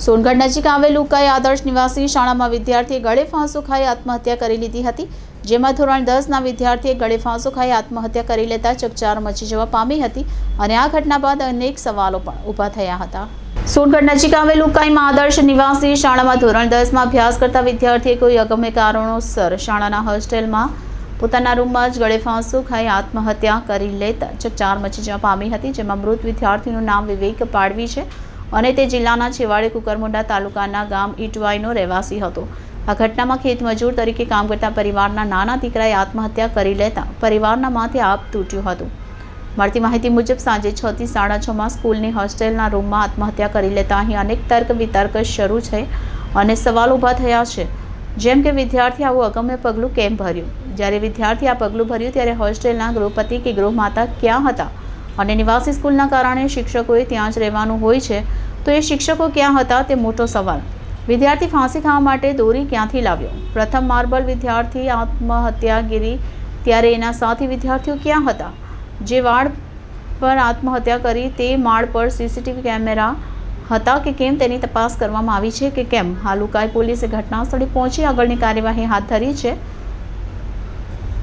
સોનગઢ નજીક આવેલ ઉકાઈ આદર્શ નિવાસી શાળામાં વિદ્યાર્થીએ ગળે ફાંસો ખાઈ આત્મહત્યા કરી લીધી હતી, જેમાં ધોરણ 10ના વિદ્યાર્થીએ ગળે ફાંસો ખાઈ આત્મહત્યા કરી લેતા ચકચાર મચી જવા પામી હતી અને આ ઘટના બાદ અનેક સવાલો પણ ઊભા થયા હતા। સોનગઢ નજીક આવેલ ઉકાઈમાં આદર્શ નિવાસી શાળામાં ધોરણ 10માં અભ્યાસ કરતા વિદ્યાર્થીએ કોઈ અગમ્ય કારણોસર શાળાના હોસ્ટેલમાં પોતાના રૂમમાં જ ગળે ફાંસો ખાઈ આત્મહત્યા કરી લેતા ચકચાર મચી જવા પામી હતી, જેમાં મૃત વિદ્યાર્થીનું નામ વિવેક પાડવી છે અને તે જિલ્લાના છેવાડે કુકરમુંડા તાલુકાના ગામ ઈટવાઈનો રહેવાસી હતો। આ ઘટનામાં ખેતમજૂર તરીકે કામ કરતા પરિવારના નાના દીકરાએ આત્મહત્યા કરી લેતા પરિવારના માથે આપ તૂટ્યું હતું। મળતી માહિતી મુજબ સાંજે 6 થી 6:30 સ્કૂલની હોસ્ટેલના રૂમમાં આત્મહત્યા કરી લેતા અહીં અનેક તર્ક વિતર્ક શરૂ છે અને સવાલ ઊભા થયા છે, જેમ કે વિદ્યાર્થી આવું અગમ્ય પગલું કેમ ભર્યું? જ્યારે વિદ્યાર્થી આ પગલું ભર્યું ત્યારે હોસ્ટેલના ગૃહપતિ કે ગૃહમાતા ક્યાં હતા અને નિવાસી સ્કૂલના કારણે શિક્ષકોએ ત્યાં જ રહેવાનું હોય છે, તો એ શિક્ષકો ક્યાં હતા તે મોટો સવાલ। વિદ્યાર્થી ફાંસી ખાવા માટે દોરી ક્યાંથી લાવ્યો? પ્રથમ માર્બલ વિદ્યાર્થી આત્મહત્યાગીરી ત્યારે એના સાથી વિદ્યાર્થીઓ ક્યાં હતા? જે વાડ પર આત્મહત્યા કરી તે માળ પર સીસીટીવી કેમેરા હતા કે કેમ તેની તપાસ કરવામાં આવી છે કે કેમ? હાલ ઉકાઈ પોલીસે ઘટના સ્થળે પહોંચી આગળની કાર્યવાહી હાથ ધરી છે।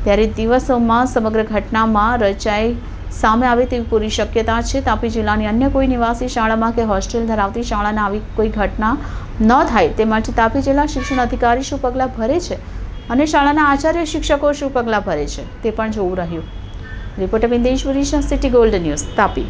ત્યારે દિવસોમાં સમગ્ર ઘટનામાં રચાઈ સામે આવે તેવી પૂરી શક્યતા છે। તાપી જિલ્લાની અન્ય કોઈ નિવાસી શાળામાં કે હોસ્ટેલ ધરાવતી શાળાના આવી કોઈ ઘટના ન થાય તે માટે તાપી જિલ્લા શિક્ષણ અધિકારી શું પગલાં ભરે છે અને શાળાના આચાર્ય શિક્ષકો શું પગલાં ભરે છે તે પણ જોવું રહ્યું। Reporter Bindeshwari Shah, city gold news, Tapi.